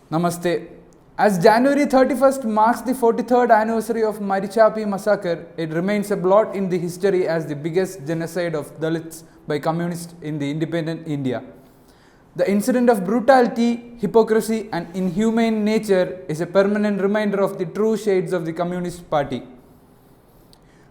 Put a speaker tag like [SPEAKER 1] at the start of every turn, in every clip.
[SPEAKER 1] Namaste. As January 31st marks the 43rd anniversary of Marichjapi Massacre, it remains a blot in the history as the biggest genocide of Dalits by communists in the independent India. The incident of brutality, hypocrisy and inhumane nature is a permanent reminder of the true shades of the Communist Party.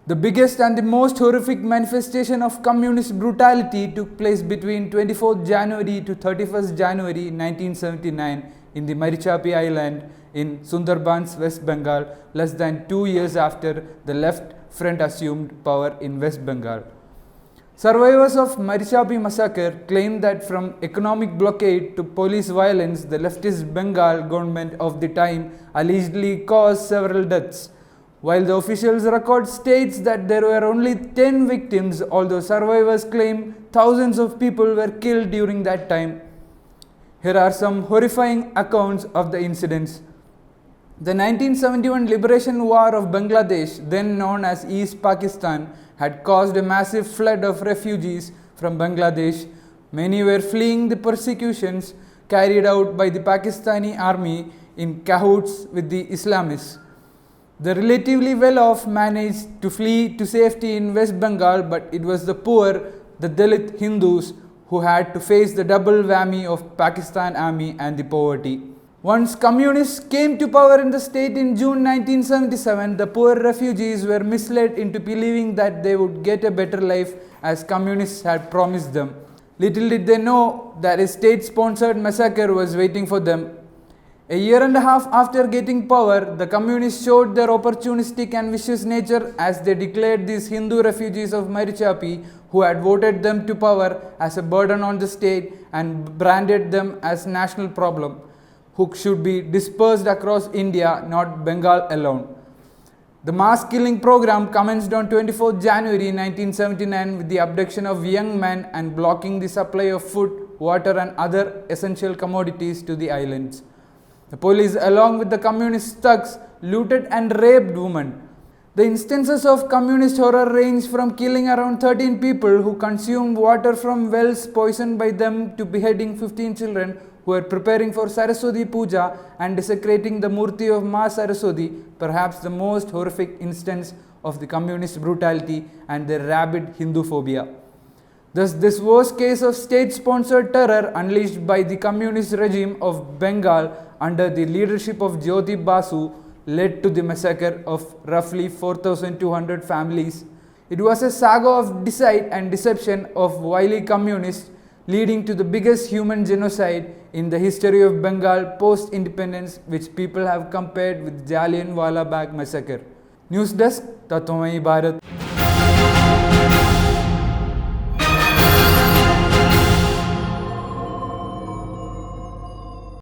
[SPEAKER 1] The biggest and the most horrific manifestation of communist brutality took place between 24th January to 31st January 1979 in the Marichjapi Island in Sundarbans, West Bengal, less than 2 years after the left front assumed power in West Bengal. Survivors of Marichjapi Massacre claim that from economic blockade to police violence, the leftist Bengal government of the time allegedly caused several deaths. While the official's record states that there were only 10 victims, although survivors claim thousands of people were killed during that time. Here are some horrifying accounts of the incidents. The 1971 Liberation War of Bangladesh, then known as East Pakistan, had caused a massive flood of refugees from Bangladesh. Many were fleeing the persecutions carried out by the Pakistani army in cahoots with the Islamists. The relatively well-off managed to flee to safety in West Bengal, but it was the poor, the Dalit Hindus, who had to face the double whammy of Pakistan army and the poverty. Once communists came to power in the state in June 1977, the poor refugees were misled into believing that they would get a better life as communists had promised them. Little did they know that a state-sponsored massacre was waiting for them. A year and a half after getting power, the communists showed their opportunistic and vicious nature as they declared these Hindu refugees of Marichjapi, who had voted them to power, as a burden on the state and branded them as national problem, who should be dispersed across India, not Bengal alone. The mass killing program commenced on 24th January 1979 with the abduction of young men and blocking the supply of food, water and other essential commodities to the islands. The police, along with the communist thugs, looted and raped women. The instances of communist horror range from killing around 13 people who consumed water from wells poisoned by them to beheading 15 children who were preparing for Saraswati Puja and desecrating the Murti of Ma Saraswati, perhaps the most horrific instance of the communist brutality and their rabid Hindu phobia. Thus, this worst case of state-sponsored terror unleashed by the communist regime of Bengal under the leadership of Jyoti-Basu led to the massacre of roughly 4,200 families. It was a saga of deceit and deception of wily communists, leading to the biggest human genocide in the history of Bengal post-independence, which people have compared with Jallianwala Bagh massacre. News Desk, Tatwamayi Bharat.